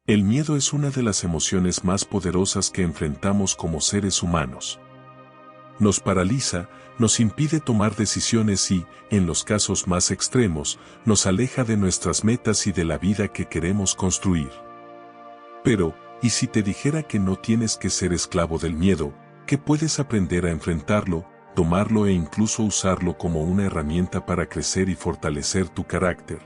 El miedo es una de las emociones más poderosas que enfrentamos como seres humanos. Nos paraliza, nos impide tomar decisiones y, en los casos más extremos, nos aleja de nuestras metas y de la vida que queremos construir. Pero, ¿y si te dijera que no tienes que ser esclavo del miedo, que puedes aprender a enfrentarlo, tomarlo e incluso usarlo como una herramienta para crecer y fortalecer tu carácter?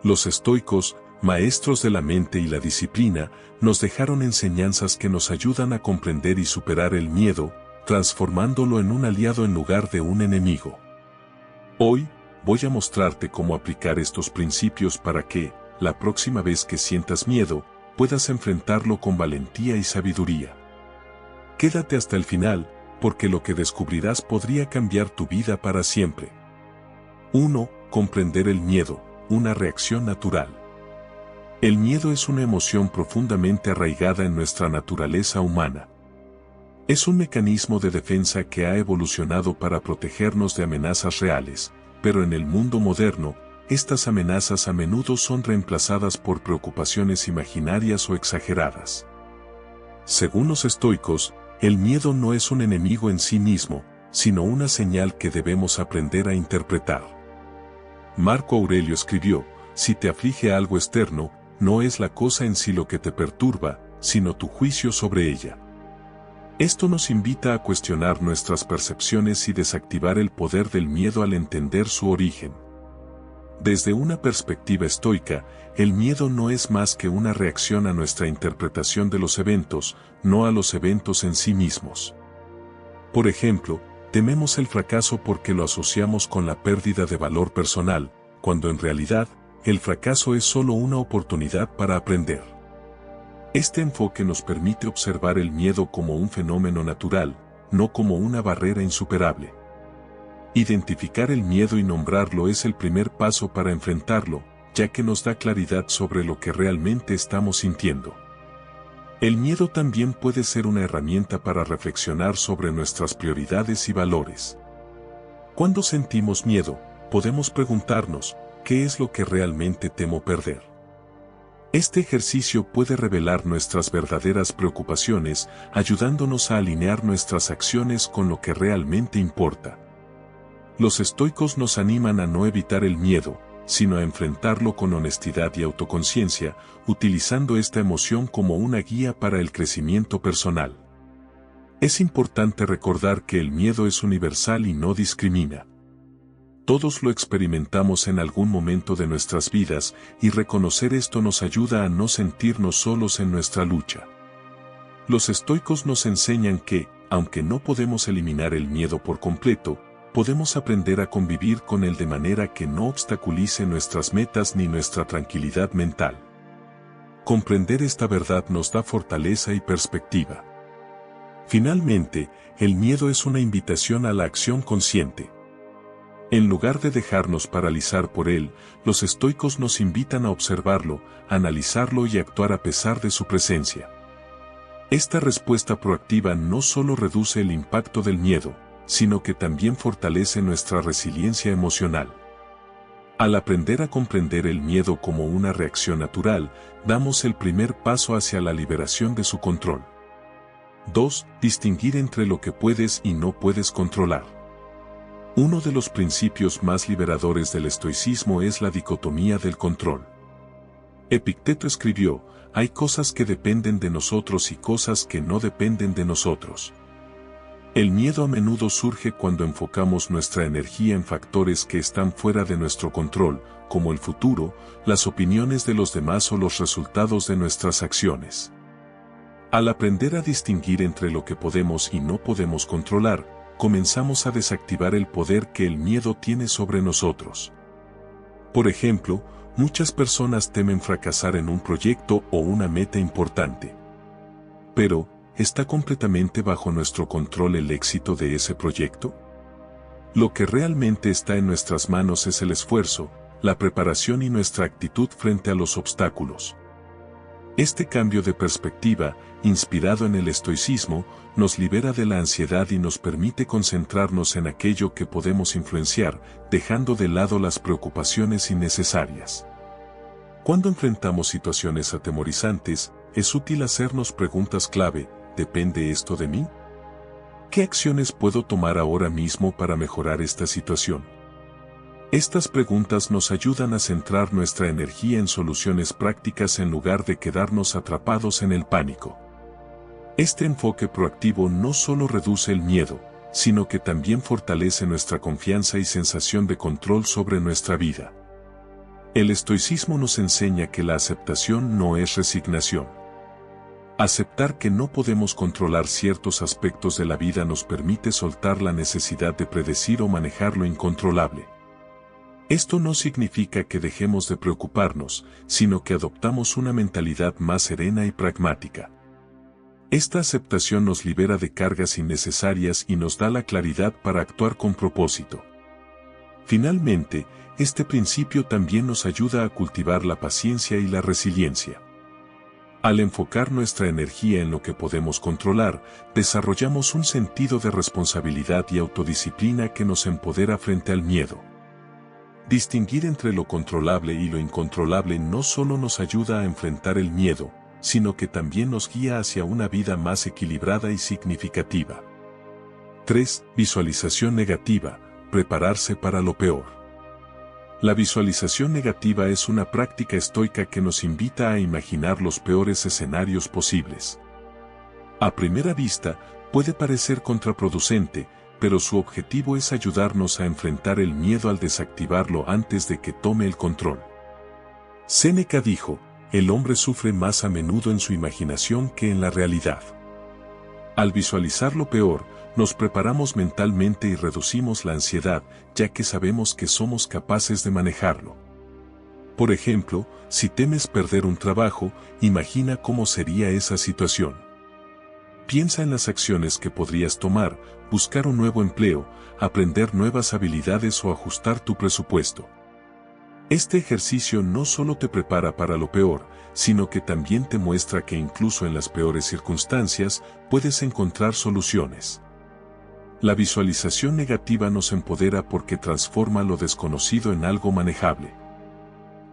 Los estoicos, maestros de la mente y la disciplina, nos dejaron enseñanzas que nos ayudan a comprender y superar el miedo, transformándolo en un aliado en lugar de un enemigo. Hoy, voy a mostrarte cómo aplicar estos principios para que, la próxima vez que sientas miedo, puedas enfrentarlo con valentía y sabiduría. Quédate hasta el final, porque lo que descubrirás podría cambiar tu vida para siempre. 1. Comprender el miedo, una reacción natural. El miedo es una emoción profundamente arraigada en nuestra naturaleza humana. Es un mecanismo de defensa que ha evolucionado para protegernos de amenazas reales, pero en el mundo moderno, estas amenazas a menudo son reemplazadas por preocupaciones imaginarias o exageradas. Según los estoicos, el miedo no es un enemigo en sí mismo, sino una señal que debemos aprender a interpretar. Marco Aurelio escribió: si te aflige algo externo, no es la cosa en sí lo que te perturba, sino tu juicio sobre ella. Esto nos invita a cuestionar nuestras percepciones y desactivar el poder del miedo al entender su origen. Desde una perspectiva estoica, el miedo no es más que una reacción a nuestra interpretación de los eventos, no a los eventos en sí mismos. Por ejemplo, tememos el fracaso porque lo asociamos con la pérdida de valor personal, cuando en realidad, el fracaso es solo una oportunidad para aprender. Este enfoque nos permite observar el miedo como un fenómeno natural, no como una barrera insuperable. Identificar el miedo y nombrarlo es el primer paso para enfrentarlo, ya que nos da claridad sobre lo que realmente estamos sintiendo. El miedo también puede ser una herramienta para reflexionar sobre nuestras prioridades y valores. Cuando sentimos miedo, podemos preguntarnos: ¿qué es lo que realmente temo perder? Este ejercicio puede revelar nuestras verdaderas preocupaciones, ayudándonos a alinear nuestras acciones con lo que realmente importa. Los estoicos nos animan a no evitar el miedo, sino a enfrentarlo con honestidad y autoconciencia, utilizando esta emoción como una guía para el crecimiento personal. Es importante recordar que el miedo es universal y no discrimina. Todos lo experimentamos en algún momento de nuestras vidas, y reconocer esto nos ayuda a no sentirnos solos en nuestra lucha. Los estoicos nos enseñan que, aunque no podemos eliminar el miedo por completo, podemos aprender a convivir con él de manera que no obstaculice nuestras metas ni nuestra tranquilidad mental. Comprender esta verdad nos da fortaleza y perspectiva. Finalmente, el miedo es una invitación a la acción consciente. En lugar de dejarnos paralizar por él, los estoicos nos invitan a observarlo, analizarlo y actuar a pesar de su presencia. Esta respuesta proactiva no solo reduce el impacto del miedo, sino que también fortalece nuestra resiliencia emocional. Al aprender a comprender el miedo como una reacción natural, damos el primer paso hacia la liberación de su control. 2. Distinguir entre lo que puedes y no puedes controlar. Uno de los principios más liberadores del estoicismo es la dicotomía del control. Epicteto escribió: hay cosas que dependen de nosotros y cosas que no dependen de nosotros. El miedo a menudo surge cuando enfocamos nuestra energía en factores que están fuera de nuestro control, como el futuro, las opiniones de los demás o los resultados de nuestras acciones. Al aprender a distinguir entre lo que podemos y no podemos controlar, comenzamos a desactivar el poder que el miedo tiene sobre nosotros. Por ejemplo, muchas personas temen fracasar en un proyecto o una meta importante. Pero, ¿está completamente bajo nuestro control el éxito de ese proyecto? Lo que realmente está en nuestras manos es el esfuerzo, la preparación y nuestra actitud frente a los obstáculos. Este cambio de perspectiva, inspirado en el estoicismo, nos libera de la ansiedad y nos permite concentrarnos en aquello que podemos influenciar, dejando de lado las preocupaciones innecesarias. Cuando enfrentamos situaciones atemorizantes, es útil hacernos preguntas clave: ¿depende esto de mí? ¿Qué acciones puedo tomar ahora mismo para mejorar esta situación? Estas preguntas nos ayudan a centrar nuestra energía en soluciones prácticas en lugar de quedarnos atrapados en el pánico. Este enfoque proactivo no solo reduce el miedo, sino que también fortalece nuestra confianza y sensación de control sobre nuestra vida. El estoicismo nos enseña que la aceptación no es resignación. Aceptar que no podemos controlar ciertos aspectos de la vida nos permite soltar la necesidad de predecir o manejar lo incontrolable. Esto no significa que dejemos de preocuparnos, sino que adoptamos una mentalidad más serena y pragmática. Esta aceptación nos libera de cargas innecesarias y nos da la claridad para actuar con propósito. Finalmente, este principio también nos ayuda a cultivar la paciencia y la resiliencia. Al enfocar nuestra energía en lo que podemos controlar, desarrollamos un sentido de responsabilidad y autodisciplina que nos empodera frente al miedo. Distinguir entre lo controlable y lo incontrolable no solo nos ayuda a enfrentar el miedo, sino que también nos guía hacia una vida más equilibrada y significativa. 3. Visualización negativa: prepararse para lo peor. La visualización negativa es una práctica estoica que nos invita a imaginar los peores escenarios posibles. A primera vista, puede parecer contraproducente, pero su objetivo es ayudarnos a enfrentar el miedo al desactivarlo antes de que tome el control. Séneca dijo: el hombre sufre más a menudo en su imaginación que en la realidad. Al visualizar lo peor, nos preparamos mentalmente y reducimos la ansiedad, ya que sabemos que somos capaces de manejarlo. Por ejemplo, si temes perder un trabajo, imagina cómo sería esa situación. Piensa en las acciones que podrías tomar: buscar un nuevo empleo, aprender nuevas habilidades o ajustar tu presupuesto. Este ejercicio no solo te prepara para lo peor, sino que también te muestra que incluso en las peores circunstancias, puedes encontrar soluciones. La visualización negativa nos empodera porque transforma lo desconocido en algo manejable.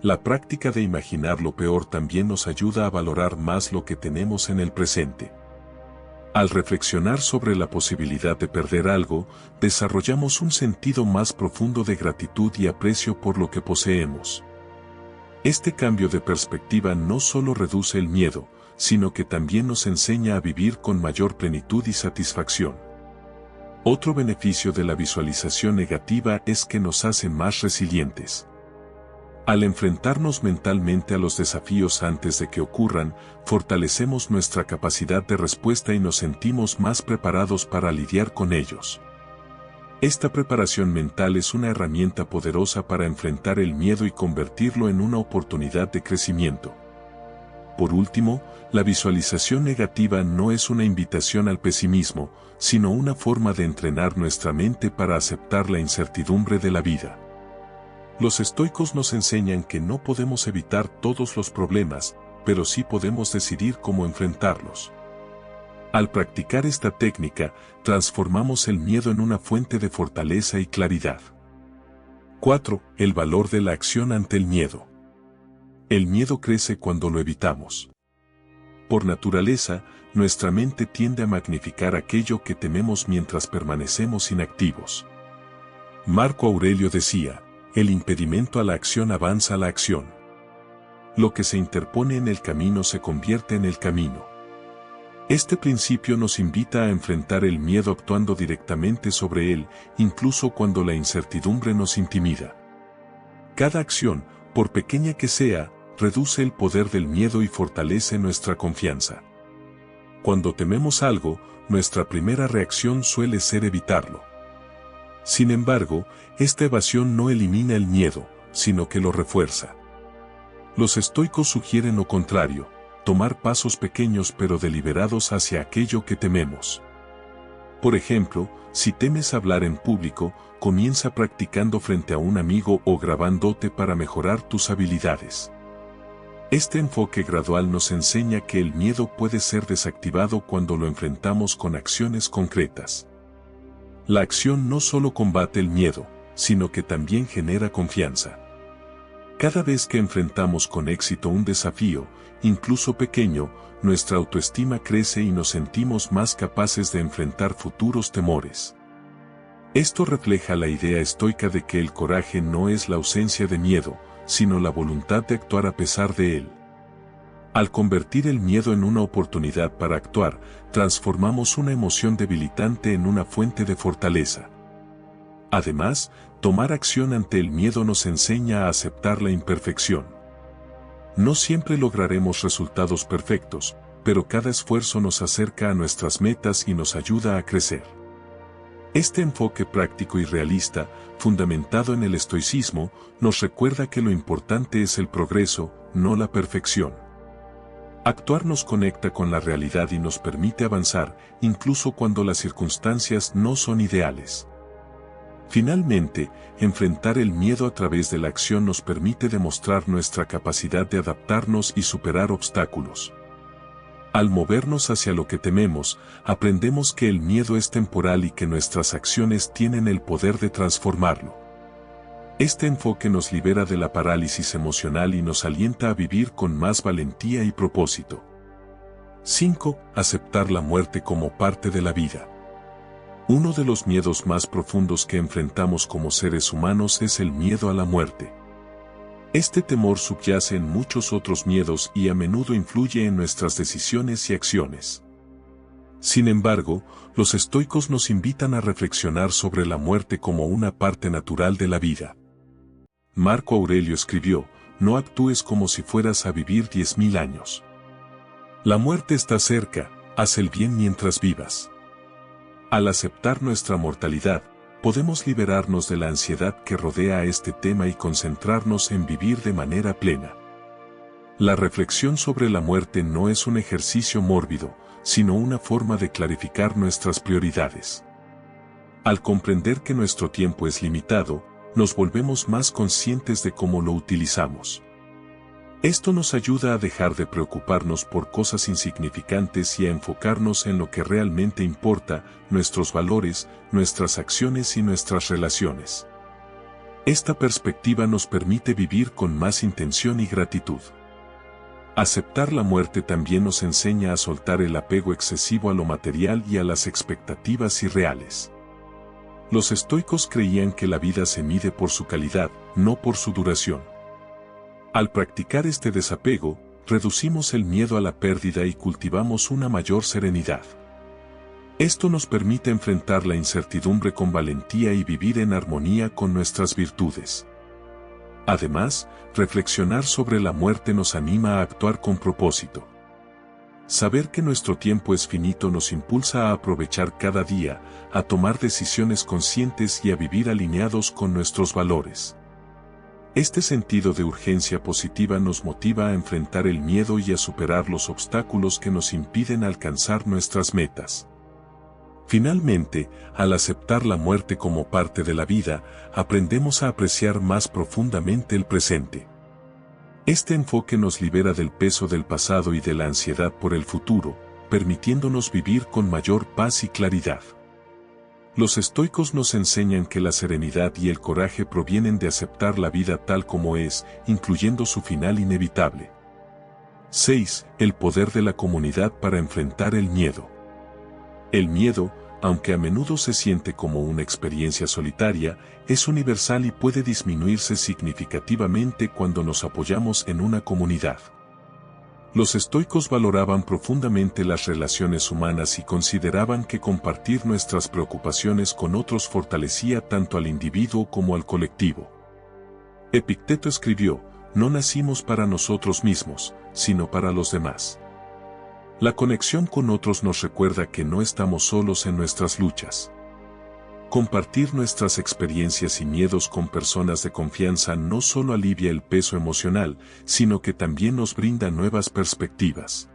La práctica de imaginar lo peor también nos ayuda a valorar más lo que tenemos en el presente. Al reflexionar sobre la posibilidad de perder algo, desarrollamos un sentido más profundo de gratitud y aprecio por lo que poseemos. Este cambio de perspectiva no solo reduce el miedo, sino que también nos enseña a vivir con mayor plenitud y satisfacción. Otro beneficio de la visualización negativa es que nos hace más resilientes. Al enfrentarnos mentalmente a los desafíos antes de que ocurran, fortalecemos nuestra capacidad de respuesta y nos sentimos más preparados para lidiar con ellos. Esta preparación mental es una herramienta poderosa para enfrentar el miedo y convertirlo en una oportunidad de crecimiento. Por último, la visualización negativa no es una invitación al pesimismo, sino una forma de entrenar nuestra mente para aceptar la incertidumbre de la vida. Los estoicos nos enseñan que no podemos evitar todos los problemas, pero sí podemos decidir cómo enfrentarlos. Al practicar esta técnica, transformamos el miedo en una fuente de fortaleza y claridad. 4. El valor de la acción ante el miedo. El miedo crece cuando lo evitamos. Por naturaleza, nuestra mente tiende a magnificar aquello que tememos mientras permanecemos inactivos. Marco Aurelio decía: el impedimento a la acción avanza a la acción. Lo que se interpone en el camino se convierte en el camino. Este principio nos invita a enfrentar el miedo actuando directamente sobre él, incluso cuando la incertidumbre nos intimida. Cada acción, por pequeña que sea, reduce el poder del miedo y fortalece nuestra confianza. Cuando tememos algo, nuestra primera reacción suele ser evitarlo. Sin embargo, esta evasión no elimina el miedo, sino que lo refuerza. Los estoicos sugieren lo contrario: tomar pasos pequeños pero deliberados hacia aquello que tememos. Por ejemplo, si temes hablar en público, comienza practicando frente a un amigo o grabándote para mejorar tus habilidades. Este enfoque gradual nos enseña que el miedo puede ser desactivado cuando lo enfrentamos con acciones concretas. La acción no solo combate el miedo, sino que también genera confianza. Cada vez que enfrentamos con éxito un desafío, incluso pequeño, nuestra autoestima crece y nos sentimos más capaces de enfrentar futuros temores. Esto refleja la idea estoica de que el coraje no es la ausencia de miedo, sino la voluntad de actuar a pesar de él. Al convertir el miedo en una oportunidad para actuar, transformamos una emoción debilitante en una fuente de fortaleza. Además, tomar acción ante el miedo nos enseña a aceptar la imperfección. No siempre lograremos resultados perfectos, pero cada esfuerzo nos acerca a nuestras metas y nos ayuda a crecer. Este enfoque práctico y realista, fundamentado en el estoicismo, nos recuerda que lo importante es el progreso, no la perfección. Actuar nos conecta con la realidad y nos permite avanzar, incluso cuando las circunstancias no son ideales. Finalmente, enfrentar el miedo a través de la acción nos permite demostrar nuestra capacidad de adaptarnos y superar obstáculos. Al movernos hacia lo que tememos, aprendemos que el miedo es temporal y que nuestras acciones tienen el poder de transformarlo. Este enfoque nos libera de la parálisis emocional y nos alienta a vivir con más valentía y propósito. 5. Aceptar la muerte como parte de la vida. Uno de los miedos más profundos que enfrentamos como seres humanos es el miedo a la muerte. Este temor subyace en muchos otros miedos y a menudo influye en nuestras decisiones y acciones. Sin embargo, los estoicos nos invitan a reflexionar sobre la muerte como una parte natural de la vida. Marco Aurelio escribió: no actúes como si fueras a vivir 10.000 años. La muerte está cerca, haz el bien mientras vivas. Al aceptar nuestra mortalidad, podemos liberarnos de la ansiedad que rodea a este tema y concentrarnos en vivir de manera plena. La reflexión sobre la muerte no es un ejercicio mórbido, sino una forma de clarificar nuestras prioridades. Al comprender que nuestro tiempo es limitado, nos volvemos más conscientes de cómo lo utilizamos. Esto nos ayuda a dejar de preocuparnos por cosas insignificantes y a enfocarnos en lo que realmente importa, nuestros valores, nuestras acciones y nuestras relaciones. Esta perspectiva nos permite vivir con más intención y gratitud. Aceptar la muerte también nos enseña a soltar el apego excesivo a lo material y a las expectativas irreales. Los estoicos creían que la vida se mide por su calidad, no por su duración. Al practicar este desapego, reducimos el miedo a la pérdida y cultivamos una mayor serenidad. Esto nos permite enfrentar la incertidumbre con valentía y vivir en armonía con nuestras virtudes. Además, reflexionar sobre la muerte nos anima a actuar con propósito. Saber que nuestro tiempo es finito nos impulsa a aprovechar cada día, a tomar decisiones conscientes y a vivir alineados con nuestros valores. Este sentido de urgencia positiva nos motiva a enfrentar el miedo y a superar los obstáculos que nos impiden alcanzar nuestras metas. Finalmente, al aceptar la muerte como parte de la vida, aprendemos a apreciar más profundamente el presente. Este enfoque nos libera del peso del pasado y de la ansiedad por el futuro, permitiéndonos vivir con mayor paz y claridad. Los estoicos nos enseñan que la serenidad y el coraje provienen de aceptar la vida tal como es, incluyendo su final inevitable. 6. El poder de la comunidad para enfrentar el miedo. El miedo, aunque a menudo se siente como una experiencia solitaria, es universal y puede disminuirse significativamente cuando nos apoyamos en una comunidad. Los estoicos valoraban profundamente las relaciones humanas y consideraban que compartir nuestras preocupaciones con otros fortalecía tanto al individuo como al colectivo. Epicteto escribió: no nacimos para nosotros mismos, sino para los demás. La conexión con otros nos recuerda que no estamos solos en nuestras luchas. Compartir nuestras experiencias y miedos con personas de confianza no solo alivia el peso emocional, sino que también nos brinda nuevas perspectivas.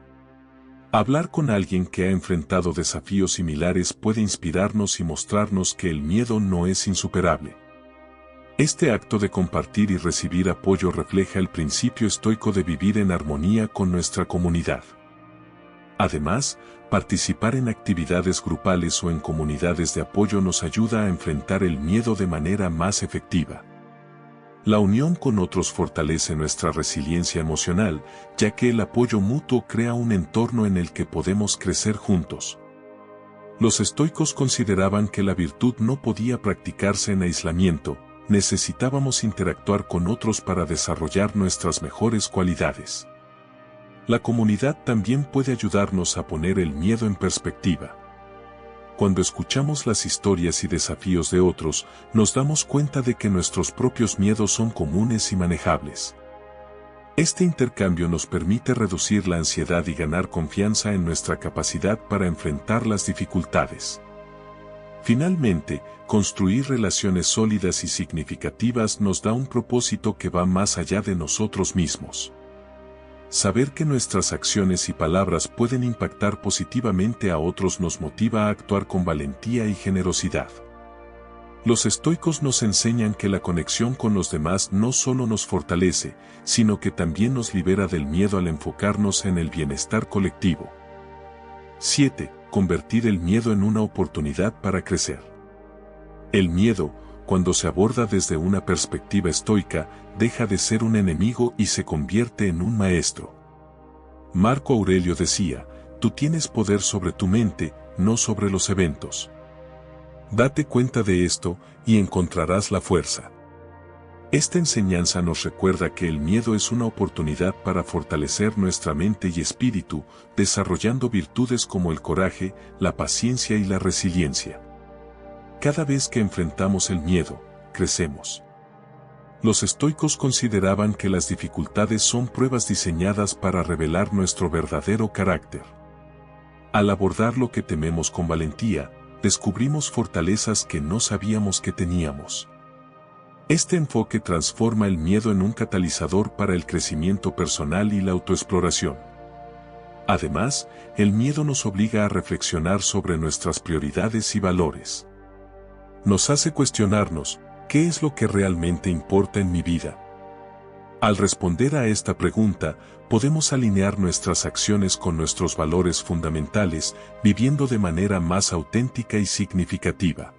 Hablar con alguien que ha enfrentado desafíos similares puede inspirarnos y mostrarnos que el miedo no es insuperable. Este acto de compartir y recibir apoyo refleja el principio estoico de vivir en armonía con nuestra comunidad. Además, participar en actividades grupales o en comunidades de apoyo nos ayuda a enfrentar el miedo de manera más efectiva. La unión con otros fortalece nuestra resiliencia emocional, ya que el apoyo mutuo crea un entorno en el que podemos crecer juntos. Los estoicos consideraban que la virtud no podía practicarse en aislamiento, necesitábamos interactuar con otros para desarrollar nuestras mejores cualidades. La comunidad también puede ayudarnos a poner el miedo en perspectiva. Cuando escuchamos las historias y desafíos de otros, nos damos cuenta de que nuestros propios miedos son comunes y manejables. Este intercambio nos permite reducir la ansiedad y ganar confianza en nuestra capacidad para enfrentar las dificultades. Finalmente, construir relaciones sólidas y significativas nos da un propósito que va más allá de nosotros mismos. Saber que nuestras acciones y palabras pueden impactar positivamente a otros nos motiva a actuar con valentía y generosidad. Los estoicos nos enseñan que la conexión con los demás no solo nos fortalece, sino que también nos libera del miedo al enfocarnos en el bienestar colectivo. 7. Convertir el miedo en una oportunidad para crecer. El miedo, cuando se aborda desde una perspectiva estoica, deja de ser un enemigo y se convierte en un maestro. Marco Aurelio decía, tú tienes poder sobre tu mente, no sobre los eventos. Date cuenta de esto y encontrarás la fuerza. Esta enseñanza nos recuerda que el miedo es una oportunidad para fortalecer nuestra mente y espíritu, desarrollando virtudes como el coraje, la paciencia y la resiliencia. Cada vez que enfrentamos el miedo, crecemos. Los estoicos consideraban que las dificultades son pruebas diseñadas para revelar nuestro verdadero carácter. Al abordar lo que tememos con valentía, descubrimos fortalezas que no sabíamos que teníamos. Este enfoque transforma el miedo en un catalizador para el crecimiento personal y la autoexploración. Además, el miedo nos obliga a reflexionar sobre nuestras prioridades y valores. Nos hace cuestionarnos, ¿qué es lo que realmente importa en mi vida? Al responder a esta pregunta, podemos alinear nuestras acciones con nuestros valores fundamentales, viviendo de manera más auténtica y significativa.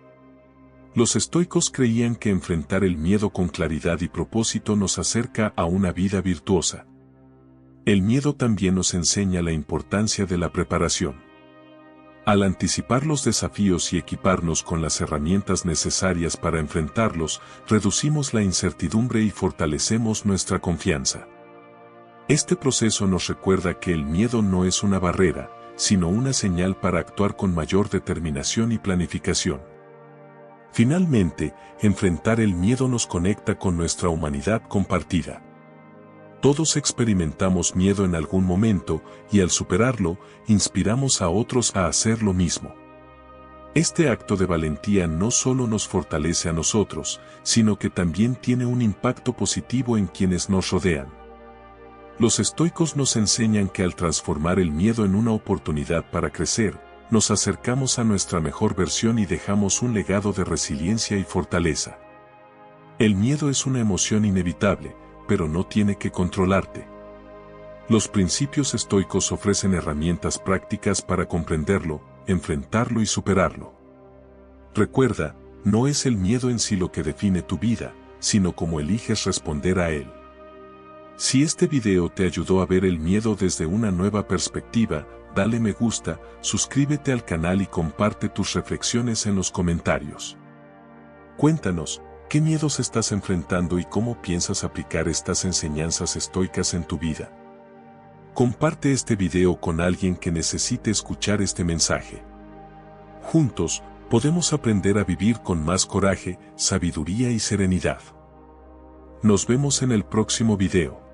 Los estoicos creían que enfrentar el miedo con claridad y propósito nos acerca a una vida virtuosa. El miedo también nos enseña la importancia de la preparación. Al anticipar los desafíos y equiparnos con las herramientas necesarias para enfrentarlos, reducimos la incertidumbre y fortalecemos nuestra confianza. Este proceso nos recuerda que el miedo no es una barrera, sino una señal para actuar con mayor determinación y planificación. Finalmente, enfrentar el miedo nos conecta con nuestra humanidad compartida. Todos experimentamos miedo en algún momento y al superarlo, inspiramos a otros a hacer lo mismo. Este acto de valentía no solo nos fortalece a nosotros, sino que también tiene un impacto positivo en quienes nos rodean. Los estoicos nos enseñan que al transformar el miedo en una oportunidad para crecer, nos acercamos a nuestra mejor versión y dejamos un legado de resiliencia y fortaleza. El miedo es una emoción inevitable, pero no tiene que controlarte. Los principios estoicos ofrecen herramientas prácticas para comprenderlo, enfrentarlo y superarlo. Recuerda, no es el miedo en sí lo que define tu vida, sino cómo eliges responder a él. Si este video te ayudó a ver el miedo desde una nueva perspectiva, dale me gusta, suscríbete al canal y comparte tus reflexiones en los comentarios. Cuéntanos, ¿qué miedos estás enfrentando y cómo piensas aplicar estas enseñanzas estoicas en tu vida? Comparte este video con alguien que necesite escuchar este mensaje. Juntos, podemos aprender a vivir con más coraje, sabiduría y serenidad. Nos vemos en el próximo video.